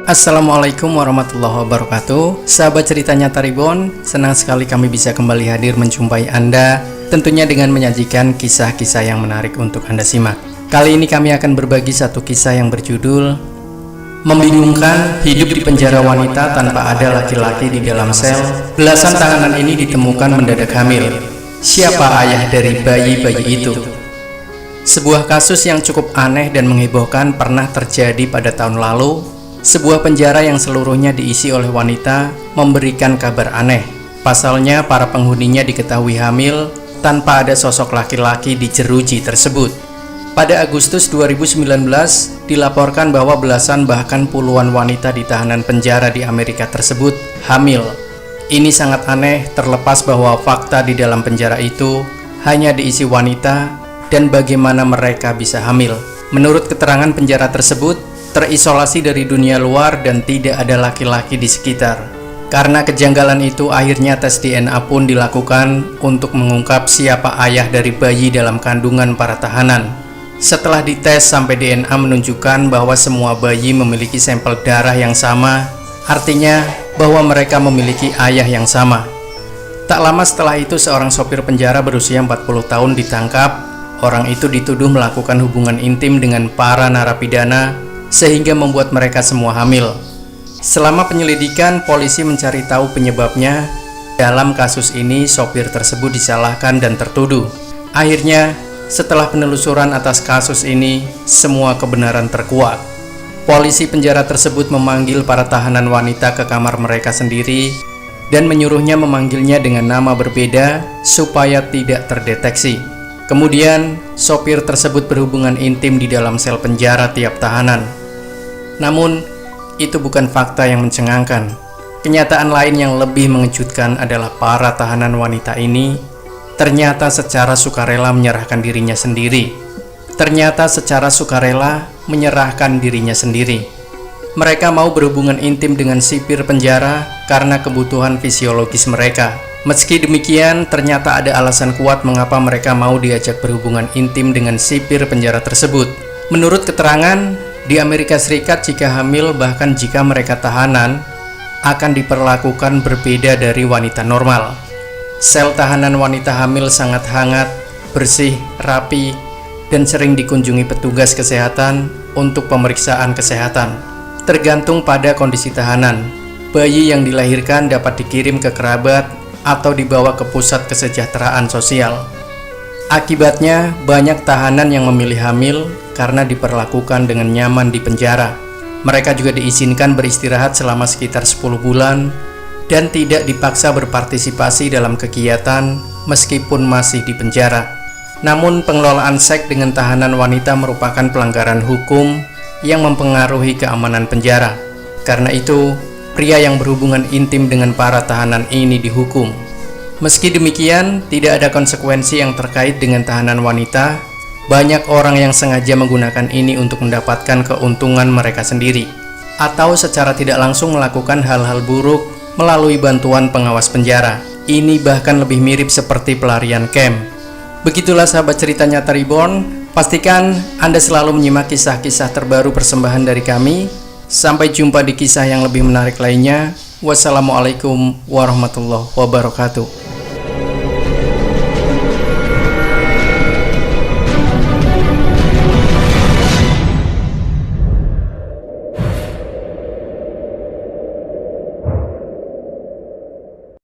Assalamualaikum warahmatullahi wabarakatuh. Sahabat cerita nyata Reborn, senang sekali kami bisa kembali hadir menjumpai Anda, tentunya dengan menyajikan kisah-kisah yang menarik untuk Anda simak. Kali ini kami akan berbagi satu kisah yang berjudul Membingungkan, hidup di penjara wanita tanpa ada laki-laki di dalam sel. Belasan tahanan ini ditemukan mendadak hamil. Siapa ayah dari bayi-bayi itu? Sebuah kasus yang cukup aneh dan menghebohkan pernah terjadi pada tahun lalu. Sebuah penjara yang seluruhnya diisi oleh wanita memberikan kabar aneh. Pasalnya para penghuninya diketahui hamil tanpa ada sosok laki-laki di jeruji tersebut. Pada Agustus 2019 dilaporkan bahwa belasan bahkan puluhan wanita di tahanan penjara di Amerika tersebut hamil. Ini sangat aneh terlepas bahwa fakta di dalam penjara itu hanya diisi wanita dan bagaimana mereka bisa hamil. Menurut keterangan penjara tersebut, terisolasi dari dunia luar dan tidak ada laki-laki di sekitar. Karena kejanggalan itu, akhirnya tes DNA pun dilakukan untuk mengungkap siapa ayah dari bayi dalam kandungan para tahanan. Setelah dites sampai DNA menunjukkan bahwa semua bayi memiliki sampel darah yang sama, artinya bahwa mereka memiliki ayah yang sama. Tak lama setelah itu, seorang sopir penjara berusia 40 tahun ditangkap. Orang itu dituduh melakukan hubungan intim dengan para narapidana sehingga membuat mereka semua hamil. Selama penyelidikan, polisi mencari tahu penyebabnya. Dalam kasus ini, sopir tersebut disalahkan dan tertuduh. Akhirnya, setelah penelusuran atas kasus ini, semua kebenaran terkuak. Polisi penjara tersebut memanggil para tahanan wanita ke kamar mereka sendiri dan menyuruhnya memanggilnya dengan nama berbeda supaya tidak terdeteksi. Kemudian, sopir tersebut berhubungan intim di dalam sel penjara tiap tahanan. Namun, itu bukan fakta yang mencengangkan. Kenyataan lain yang lebih mengejutkan adalah para tahanan wanita ini ternyata secara sukarela menyerahkan dirinya sendiri. Mereka mau berhubungan intim dengan sipir penjara karena kebutuhan fisiologis mereka. Meski demikian, ternyata ada alasan kuat mengapa mereka mau diajak berhubungan intim dengan sipir penjara tersebut. Menurut keterangan, di Amerika Serikat jika hamil bahkan jika mereka tahanan akan diperlakukan berbeda dari wanita normal. Sel tahanan wanita hamil sangat hangat, bersih, rapi, dan sering dikunjungi petugas kesehatan untuk pemeriksaan kesehatan. Tergantung pada kondisi tahanan, bayi yang dilahirkan dapat dikirim ke kerabat atau dibawa ke pusat kesejahteraan sosial. Akibatnya, banyak tahanan yang memilih hamil karena diperlakukan dengan nyaman di penjara. Mereka juga diizinkan beristirahat selama sekitar 10 bulan dan tidak dipaksa berpartisipasi dalam kegiatan meskipun masih di penjara. Namun, pengelolaan seks dengan tahanan wanita merupakan pelanggaran hukum yang mempengaruhi keamanan penjara. Karena itu, pria yang berhubungan intim dengan para tahanan ini dihukum. Meski demikian, tidak ada konsekuensi yang terkait dengan tahanan wanita. Banyak orang yang sengaja menggunakan ini untuk mendapatkan keuntungan mereka sendiri, atau secara tidak langsung melakukan hal-hal buruk melalui bantuan pengawas penjara. Ini bahkan lebih mirip seperti pelarian camp. Begitulah sahabat cerita nyata Reborn. Pastikan Anda selalu menyimak kisah-kisah terbaru persembahan dari kami. Sampai jumpa di kisah yang lebih menarik lainnya. Wassalamualaikum warahmatullahi wabarakatuh.